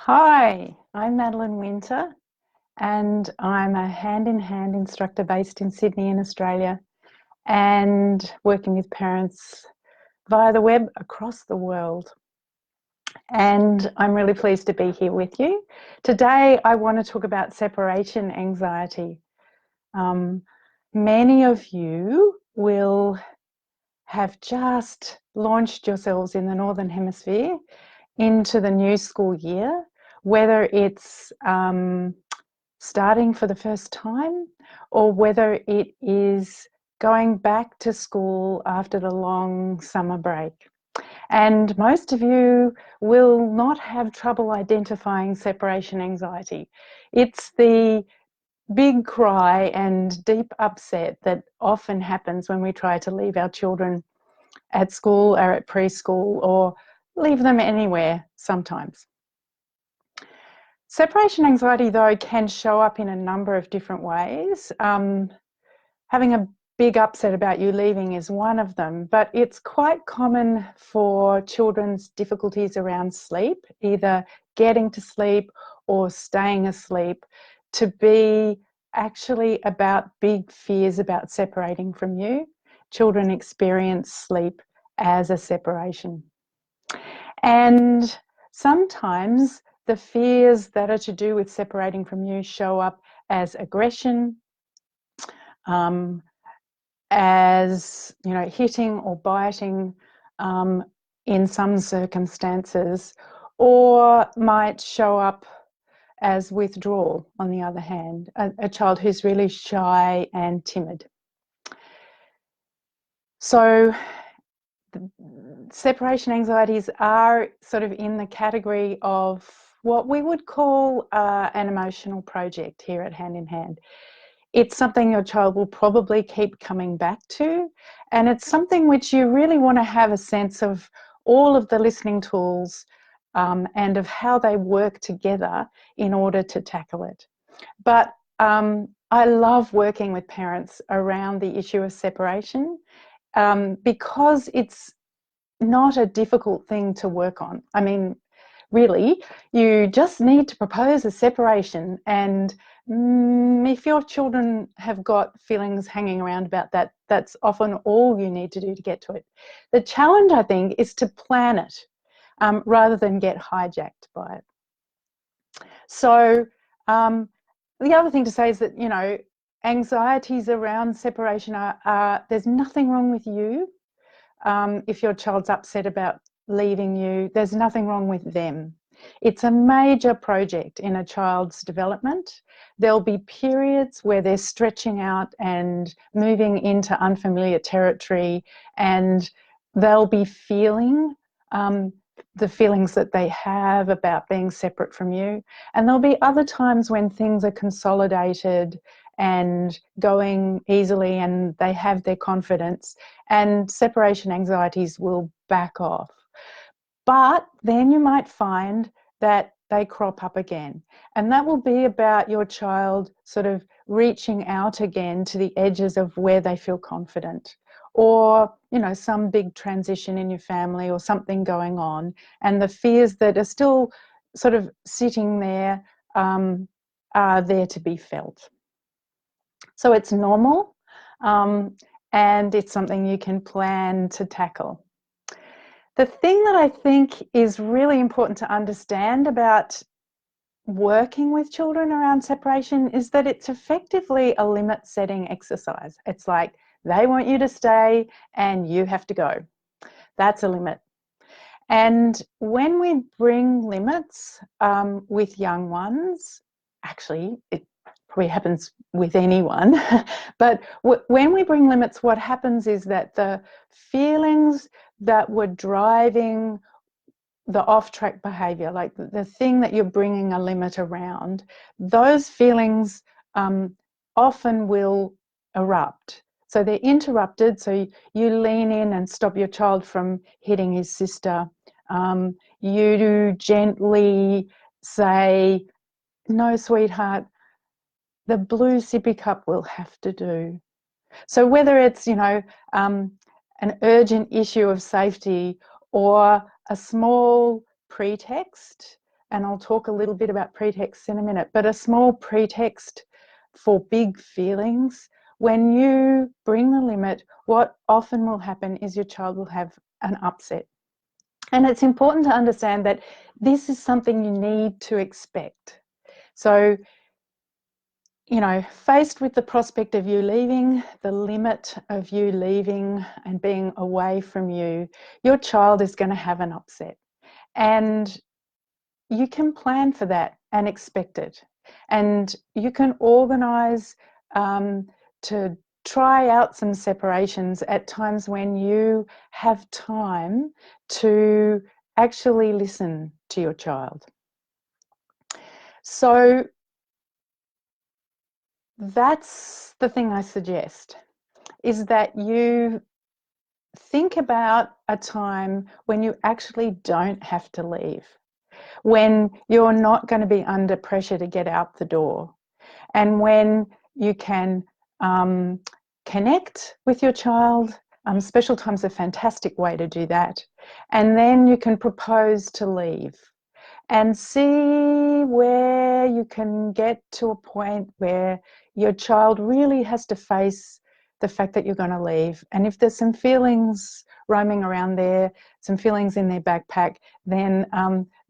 Hi, I'm Madeleine Winter, and I'm a hand-in-hand instructor based in Sydney in Australia and working with parents via the web across the world. And I'm really pleased to be here with you. Today, I want to talk about separation anxiety. Many of you will have just launched yourselves in the Northern Hemisphere into the new school year, whether it's starting for the first time or whether it is going back to school after the long summer break. And most of you will not have trouble identifying separation anxiety. It's the big cry and deep upset that often happens when we try to leave our children at school or at preschool or leave them anywhere sometimes. Separation anxiety, though, can show up in a number of different ways. Having a big upset about you leaving is one of them, but it's quite common for children's difficulties around sleep, either getting to sleep or staying asleep, to be actually about big fears about separating from you. Children experience sleep as a separation. And sometimes the fears that are to do with separating from you show up as aggression, as hitting or biting in some circumstances, or might show up as withdrawal, on the other hand, a child who's really shy and timid. So separation anxieties are sort of in the category of what we would call an emotional project here at Hand in Hand. It's something your child will probably keep coming back to, and it's something which you really want to have a sense of all of the listening tools and of how they work together in order to tackle it. But I love working with parents around the issue of separation because it's not a difficult thing to work on. I mean, really, you just need to propose a separation, and if your children have got feelings hanging around about that, that's often all you need to do to get to it. The challenge, I think, is to plan it rather than get hijacked by it. So the other thing to say is that, anxieties around separation there's nothing wrong with you. If your child's upset about leaving you, there's nothing wrong with them. It's a major project in a child's development. There'll be periods where they're stretching out and moving into unfamiliar territory, and they'll be feeling the feelings that they have about being separate from you. And there'll be other times when things are consolidated and going easily and they have their confidence, and separation anxieties will back off. But then you might find that they crop up again, and that will be about your child sort of reaching out again to the edges of where they feel confident, or some big transition in your family or something going on, and the fears that are still sort of sitting there are there to be felt. So it's normal, and it's something you can plan to tackle. The thing that I think is really important to understand about working with children around separation is that it's effectively a limit setting exercise. It's like they want you to stay and you have to go. That's a limit. And when we bring limits with young ones, actually it probably happens with anyone, but when we bring limits, what happens is that the feelings that were driving the off-track behaviour, like the thing that you're bringing a limit around, those feelings often will erupt. So they're interrupted, so you lean in and stop your child from hitting his sister. You gently say, "No, sweetheart, the blue sippy cup will have to do." So whether it's, an urgent issue of safety or a small pretext, and I'll talk a little bit about pretexts in a minute, but a small pretext for big feelings, when you bring the limit, what often will happen is your child will have an upset. And it's important to understand that this is something you need to expect. So, you know, faced with the prospect of you leaving, the limit of you leaving and being away from you, your child is going to have an upset. And you can plan for that and expect it. And you can organise to try out some separations at times when you have time to actually listen to your child. So that's the thing I suggest, is that you think about a time when you actually don't have to leave, when you're not going to be under pressure to get out the door, and when you can connect with your child. Special time's a fantastic way to do that. And then you can propose to leave and see where you can get to a point where your child really has to face the fact that you're going to leave. And if there's some feelings roaming around there, some feelings in their backpack, then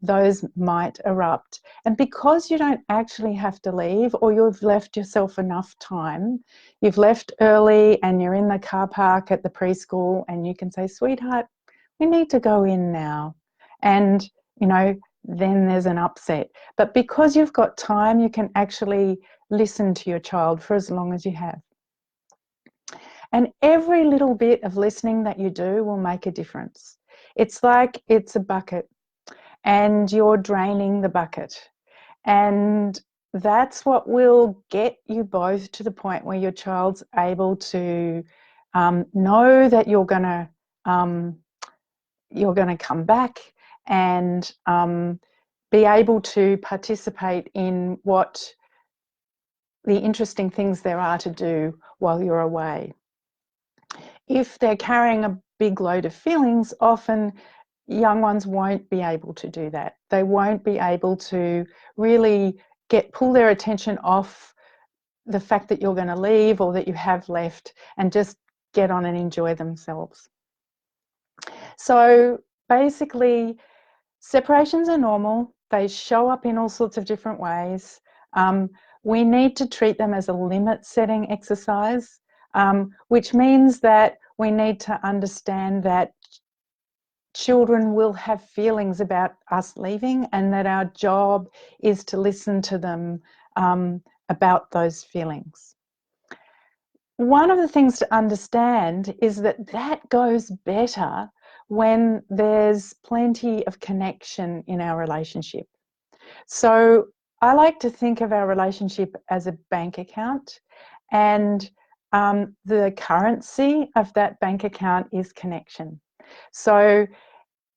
those might erupt. And because you don't actually have to leave, or you've left yourself enough time, you've left early and you're in the car park at the preschool, and you can say, sweetheart, we need to go in now. And, you know, then there's an upset. But because you've got time, you can actually listen to your child for as long as you have. And every little bit of listening that you do will make a difference. It's like it's a bucket and you're draining the bucket. And that's what will get you both to the point where your child's able to know that you're going to come back and be able to participate in what the interesting things there are to do while you're away. If they're carrying a big load of feelings, often young ones won't be able to do that. They won't be able to really pull their attention off the fact that you're going to leave or that you have left, and just get on and enjoy themselves. So basically, separations are normal. They show up in all sorts of different ways. We need to treat them as a limit-setting exercise, which means that we need to understand that children will have feelings about us leaving, and that our job is to listen to them about those feelings. One of the things to understand is that that goes better when there's plenty of connection in our relationship. So I like to think of our relationship as a bank account, and the currency of that bank account is connection. So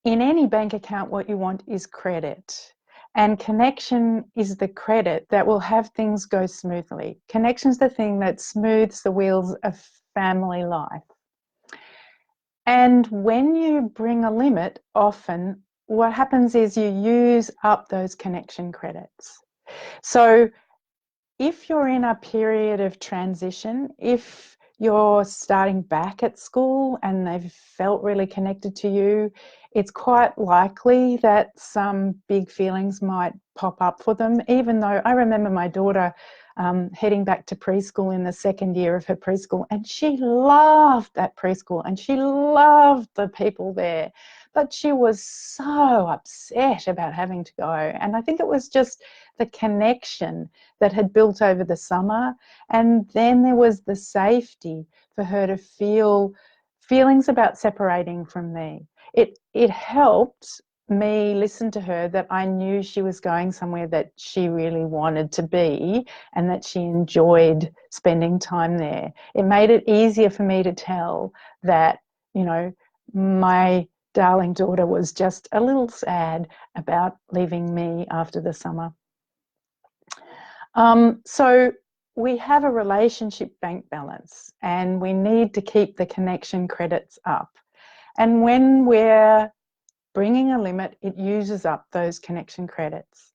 in any bank account, what you want is credit. And connection is the credit that will have things go smoothly. Connection's the thing that smooths the wheels of family life. And when you bring a limit, often what happens is you use up those connection credits. So if you're in a period of transition, if you're starting back at school and they've felt really connected to you, it's quite likely that some big feelings might pop up for them, even though I remember my daughter heading back to preschool in the second year of her preschool, and she loved that preschool and she loved the people there, but she was so upset about having to go. And I think it was just the connection that had built over the summer, and then there was the safety for her to feel feelings about separating from me. It helped me listen to her, that I knew she was going somewhere that she really wanted to be and that she enjoyed spending time there. It made it easier for me to tell that, you know, my darling daughter was just a little sad about leaving me after the summer. So we have a relationship bank balance, and we need to keep the connection credits up. And when we're bringing a limit, it uses up those connection credits.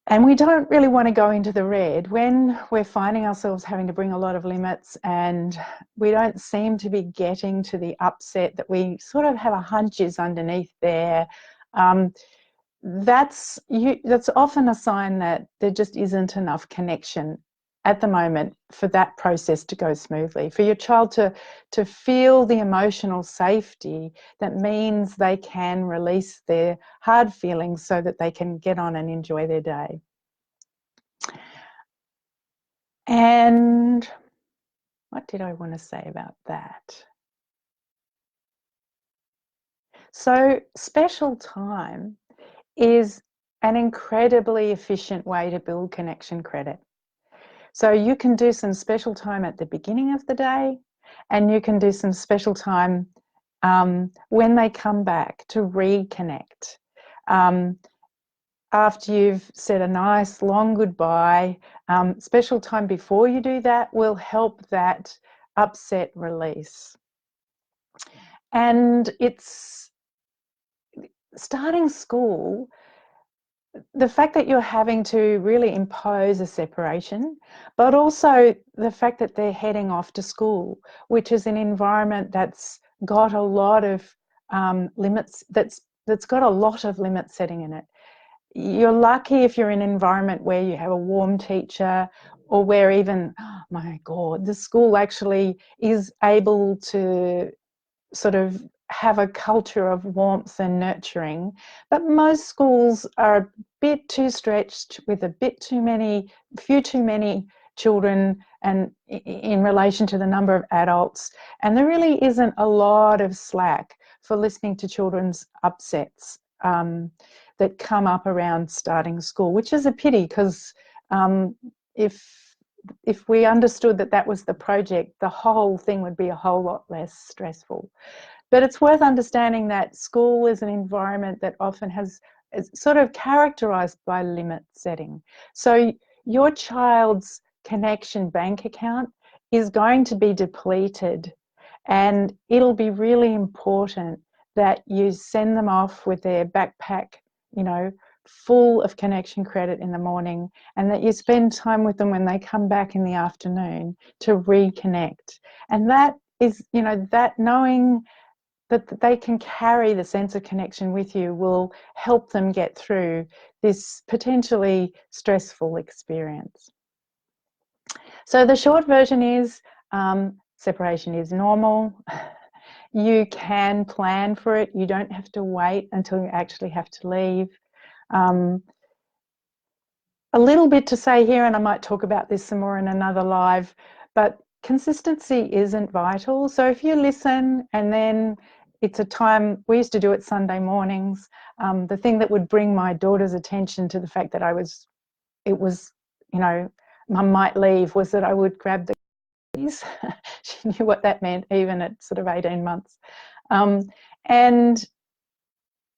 And we don't really want to go into the red when we're finding ourselves having to bring a lot of limits and we don't seem to be getting to the upset that we sort of have a hunch is underneath there. That's often a sign that there just isn't enough connection at the moment for that process to go smoothly, for your child to feel the emotional safety that means they can release their hard feelings so that they can get on and enjoy their day. And what did I want to say about that? So special time is an incredibly efficient way to build connection credit. So you can do some special time at the beginning of the day, and you can do some special time when they come back to reconnect. After you've said a nice long goodbye, special time before you do that will help that upset release. And it's starting school, the fact that you're having to really impose a separation, but also the fact that they're heading off to school, which is an environment that's got a lot of limits, that's got a lot of limit setting in it. You're lucky if you're in an environment where you have a warm teacher, or where even, oh my God, the school actually is able to sort of have a culture of warmth and nurturing. But most schools are a bit too stretched with a bit too many, few too many children and in relation to the number of adults. And there really isn't a lot of slack for listening to children's upsets that come up around starting school, which is a pity, because if we understood that that was the project, the whole thing would be a whole lot less stressful. But it's worth understanding that school is an environment that often is sort of characterized by limit setting. So your child's connection bank account is going to be depleted, and it'll be really important that you send them off with their backpack, you know, full of connection credit in the morning, and that you spend time with them when they come back in the afternoon to reconnect. And that is, you know, that knowing that they can carry the sense of connection with you will help them get through this potentially stressful experience. So the short version is separation is normal. You can plan for it. You don't have to wait until you actually have to leave. A little bit to say here, and I might talk about this some more in another live, but consistency isn't vital. So if you listen and then it's a time, we used to do it Sunday mornings. The thing that would bring my daughter's attention to the fact that it was, you know, Mum might leave, was that I would grab the keys. She knew what that meant, even at sort of 18 months. And,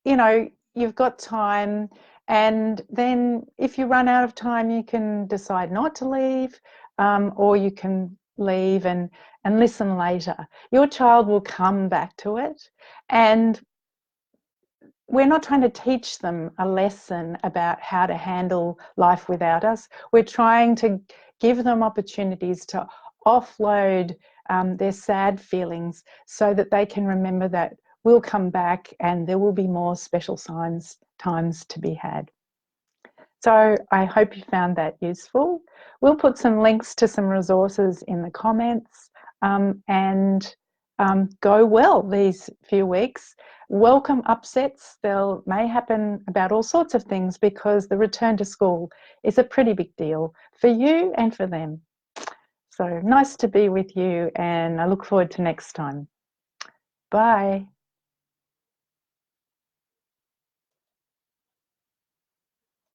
you know, you've got time, and then if you run out of time, you can decide not to leave, or you can leave and listen later. Your child will come back to it, and we're not trying to teach them a lesson about how to handle life without us. We're trying to give them opportunities to offload their sad feelings so that they can remember that we'll come back and there will be more special times to be had. So I hope you found that useful. We'll put some links to some resources in the comments, and go well these few weeks. Welcome upsets. They may happen about all sorts of things, because the return to school is a pretty big deal for you and for them. So nice to be with you, and I look forward to next time. Bye.